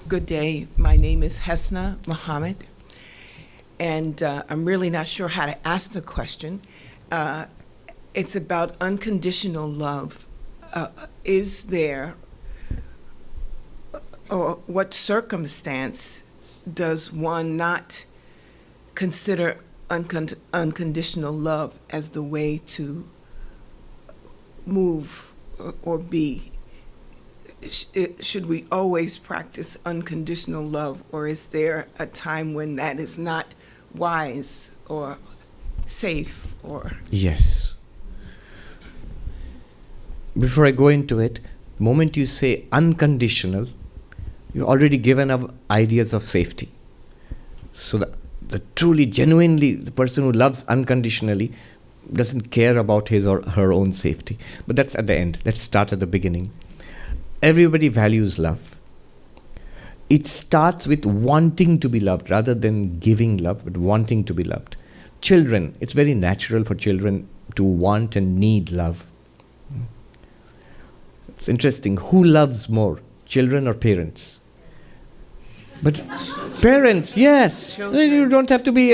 Good day. My name is Hesna Muhammad, and I'm really not sure how to ask the question. It's about unconditional love. Is there, or what circumstance does one not consider unconditional love as the way to move or be? Should we always practice unconditional love, or is there a time when that is not wise or safe? Or Yes. Before I go into it, the moment you say unconditional, you've already given up ideas of safety. So the truly, genuinely, the person who loves unconditionally doesn't care about his or her own safety. But that's at the end. Let's start at the beginning. Everybody values love. It starts with wanting to be loved rather than giving love, but wanting to be loved. Children, it's very natural for children to want and need love. It's interesting. Who loves more, children or parents? But parents, yes. You don't have to be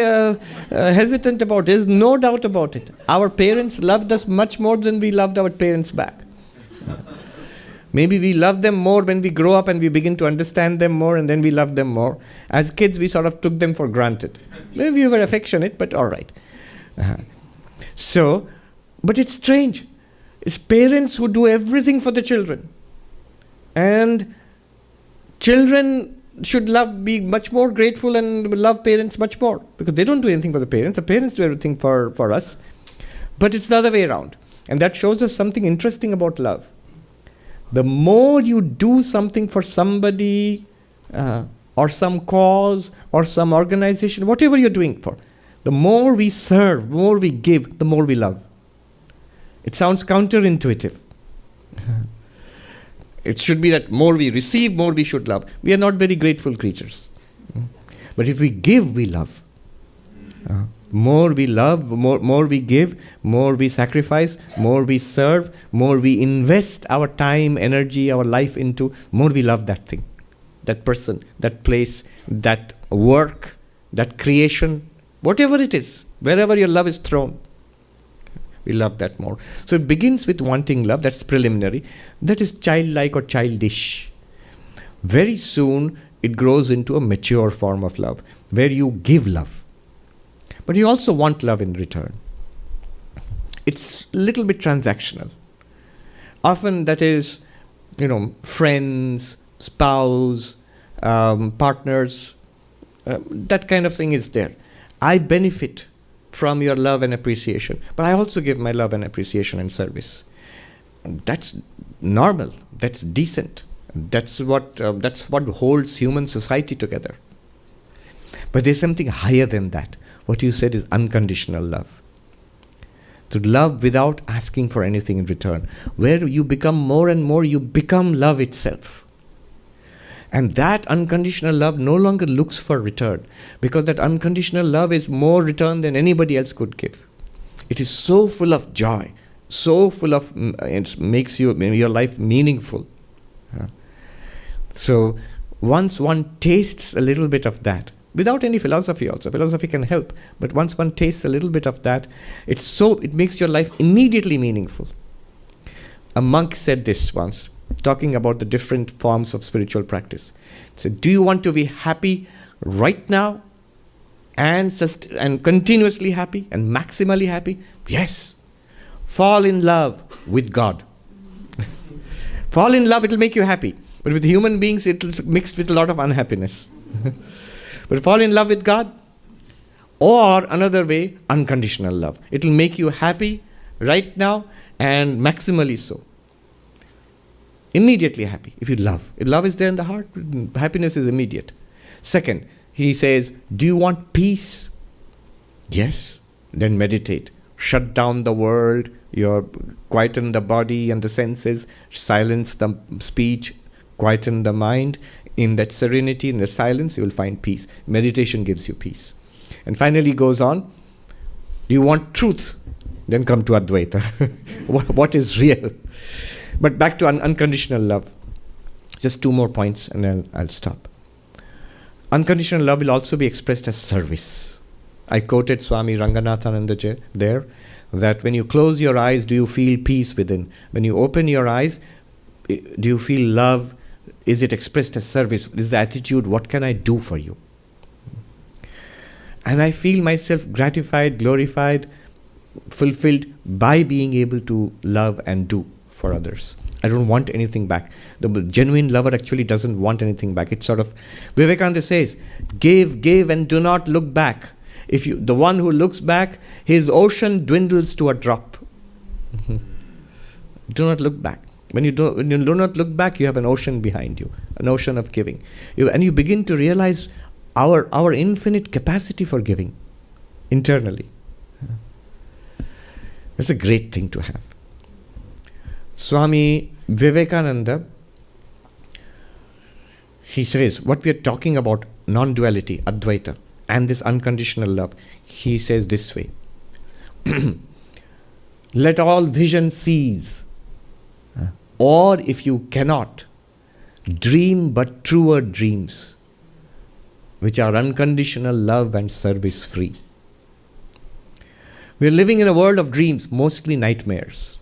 hesitant about it. There's no doubt about it. Our parents loved us much more than we loved our parents back. Maybe we love them more when we grow up and we begin to understand them more, and then we love them more. As kids, we sort of took them for granted. Maybe we were affectionate, but all right. So, but it's strange. It's parents who do everything for the children. And children should be much more grateful and love parents much more, because they don't do anything for the parents. The parents do everything for us. But it's the other way around. And that shows us something interesting about love. The more you do something for somebody or some cause or some organization, whatever you're doing for, the more we serve, the more we give, the more we love. It sounds counterintuitive. It should be that more we receive, more we should love. We are not very grateful creatures. But if we give, we love. More we love, more we give, more we sacrifice, more we serve, more we invest our time, energy, our life into, more we love that thing, that person, that place, that work, that creation, whatever it is, wherever your love is thrown. We love that more. So it begins with wanting love, that's preliminary. That is childlike or childish. Very soon it grows into a mature form of love, where you give love. But you also want love in return. It's a little bit transactional. Often that is, friends, spouse, partners, that kind of thing is there. I benefit from your love and appreciation, but I also give my love and appreciation and service. That's normal. That's decent. That's what holds human society together. But there's something higher than that. What you said is unconditional love. To love without asking for anything in return. Where you become more and more, you become love itself. And that unconditional love no longer looks for return, because that unconditional love is more return than anybody else could give. It is so full of joy, so full of, it makes your life meaningful. So once one tastes a little bit of that, without any philosophy also, philosophy can help, but once one tastes a little bit of that, it makes your life immediately meaningful. A monk said this once, talking about the different forms of spiritual practice. He said, do you want to be happy right now and continuously happy and maximally happy? Yes. Fall in love with God. Fall in love, it will make you happy. But with human beings, it's mixed with a lot of unhappiness. But fall in love with God. Or another way, unconditional love. It will make you happy right now and maximally so. Immediately happy if you love. If love is there in the heart, happiness is immediate. Second, he says, do you want peace? Yes. Then meditate. Shut down the world, quieten the body and the senses, silence the speech, quieten the mind. In that serenity, in the silence, you will find peace. Meditation gives you peace. And finally goes on, do you want truth? Then come to Advaita. What is real? But back to unconditional love. Just 2 more points and then I'll stop. Unconditional love will also be expressed as service. I quoted Swami Ranganathananda there, that when you close your eyes, do you feel peace within? When you open your eyes, do you feel love? Is it expressed as service? Is the attitude, what can I do for you? And I feel myself gratified, glorified, fulfilled by being able to love and do for others. I don't want anything back. The genuine lover actually doesn't want anything back. It's sort of, Vivekananda says, give and do not look back. The one who looks back, his ocean dwindles to a drop. Do not look back. When you do not look back, you have an ocean behind you, an ocean of giving. And you begin to realize our infinite capacity for giving internally. It's a great thing to have. Swami Vivekananda, he says, what we are talking about, non-duality, Advaita, and this unconditional love, he says this way. Let all vision cease, or if you cannot, dream but truer dreams, which are unconditional love and service free. We are living in a world of dreams, mostly nightmares.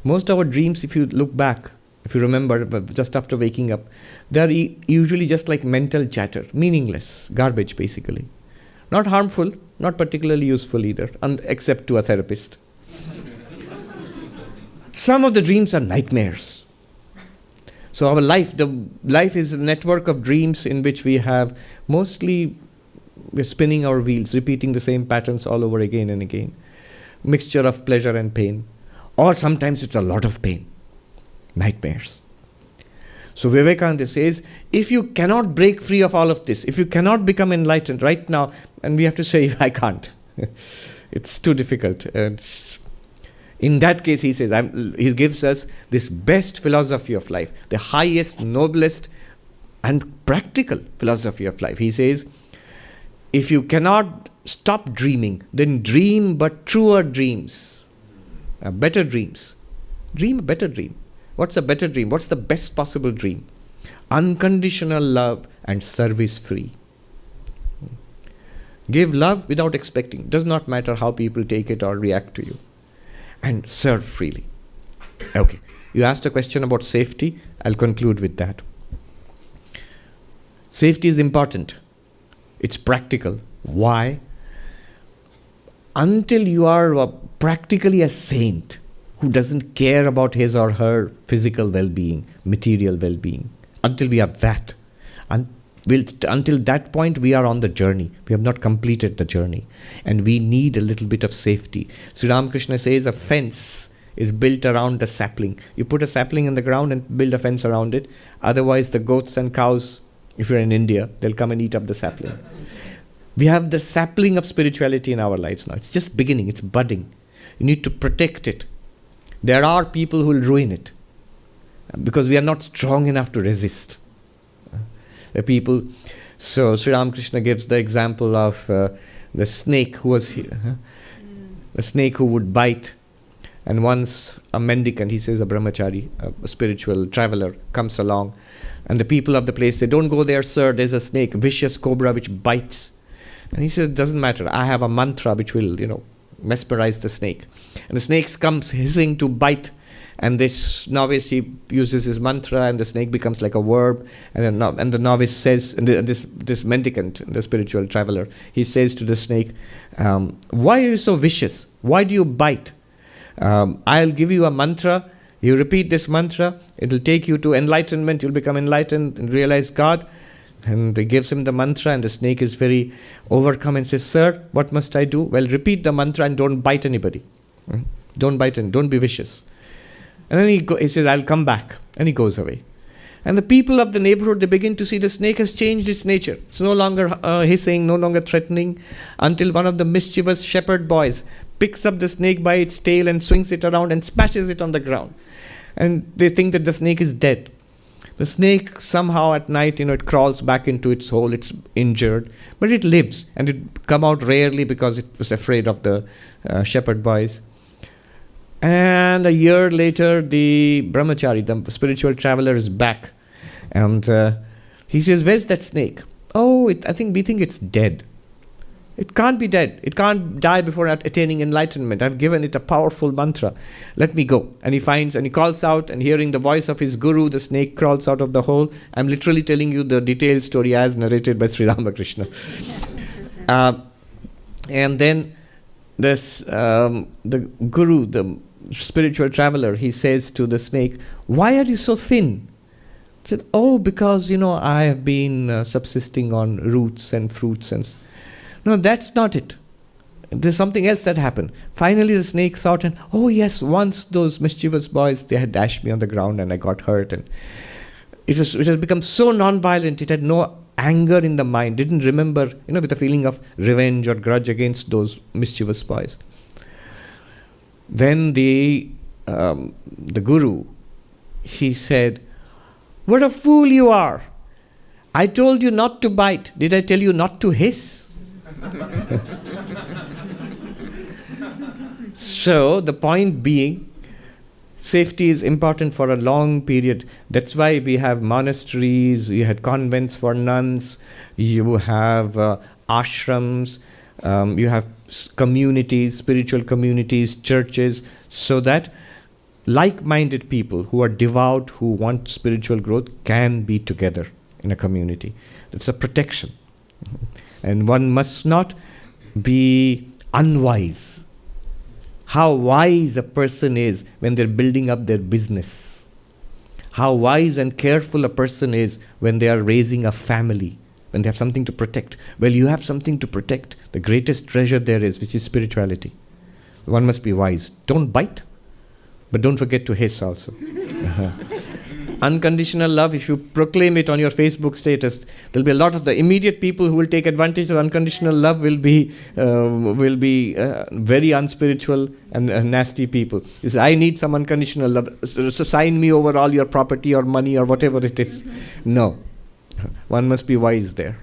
Most of our dreams, if you look back, if you remember, just after waking up, they are usually just like mental chatter, meaningless, garbage basically. Not harmful, not particularly useful either, except to a therapist. Some of the dreams are nightmares. So our life is a network of dreams in which we have mostly, we're spinning our wheels, repeating the same patterns all over again and again. Mixture of pleasure and pain. Or sometimes it's a lot of pain. Nightmares. So Vivekananda says, if you cannot break free of all of this, if you cannot become enlightened right now, and we have to say, I can't. It's too difficult. In that case, he says, he gives us this best philosophy of life, the highest, noblest, and practical philosophy of life. He says, if you cannot stop dreaming, then dream but truer dreams. Better dreams. Dream a better dream. What's a better dream? What's the best possible dream? Unconditional love and service free. Give love without expecting. Does not matter how people take it or react to you. And serve freely. Okay. You asked a question about safety. I'll conclude with that. Safety is important. It's practical. Why? Until you are practically a saint who doesn't care about his or her physical well-being, material well-being, until we are that, until that point we are on the journey. We have not completed the journey. And we need a little bit of safety. Sri Ramakrishna says a fence is built around a sapling. You put a sapling in the ground and build a fence around it. Otherwise the goats and cows, if you're in India, they'll come and eat up the sapling. We have the sapling of spirituality in our lives now. It's just beginning. It's budding. You need to protect it. There are people who will ruin it because we are not strong enough to resist. The people. So Sri Ramakrishna gives the example of the snake who was here. The snake who would bite. And once a mendicant, he says a brahmachari, a spiritual traveler, comes along. And the people of the place say, don't go there, sir. There's a snake, vicious cobra which bites. And he says, it doesn't matter. I have a mantra which will, mesmerize the snake. And the snake comes hissing to bite. And this novice, he uses his mantra and the snake becomes like a verb. And the novice says, and this mendicant, the spiritual traveler, he says to the snake, why are you so vicious? Why do you bite? I'll give you a mantra. You repeat this mantra. It will take you to enlightenment. You'll become enlightened and realize God. And he gives him the mantra, and the snake is very overcome and says, sir, what must I do? Well, repeat the mantra and don't bite anybody. Don't bite and don't be vicious. And then he says, I'll come back. And he goes away. And the people of the neighborhood, they begin to see the snake has changed its nature. It's no longer hissing, no longer threatening, until one of the mischievous shepherd boys picks up the snake by its tail and swings it around and smashes it on the ground. And they think that the snake is dead. The snake somehow at night, it crawls back into its hole. It's injured, but it lives, and it come out rarely because it was afraid of the shepherd boys. And a year later, the brahmachari, the spiritual traveler, is back. And he says, where's that snake? Oh, I think we think it's dead. It can't be dead. It can't die before attaining enlightenment. I've given it a powerful mantra. Let me go. And he calls out, and hearing the voice of his guru, the snake crawls out of the hole. I'm literally telling you the detailed story as narrated by Sri Ramakrishna. And then the guru, the spiritual traveler, he says to the snake, why are you so thin? He said, oh, because, I have been subsisting on roots and fruits. No, that's not it. There's something else that happened. Finally, the snake thought, and oh yes, once those mischievous boys, they had dashed me on the ground and I got hurt. And it has become so non-violent. It had no anger in the mind. Didn't remember, with a feeling of revenge or grudge against those mischievous boys. Then the guru, he said, what a fool you are. I told you not to bite. Did I tell you not to hiss? So the point being, safety is important for a long period. That's why we have monasteries, you had convents for nuns, you have ashrams, you have communities, spiritual communities, churches, so that like-minded people who are devout, who want spiritual growth, can be together in a community. It's a protection. And one must not be unwise. How wise a person is when they're building up their business. How wise and careful a person is when they are raising a family, when they have something to protect. Well, you have something to protect. The greatest treasure there is, which is spirituality. One must be wise. Don't bite, but don't forget to hiss also. Unconditional love, if you proclaim it on your Facebook status, there'll be a lot of the immediate people who will take advantage of unconditional love will be very unspiritual and nasty people. You say, I need some unconditional love, so sign me over all your property or money or whatever it is. No. One must be wise there.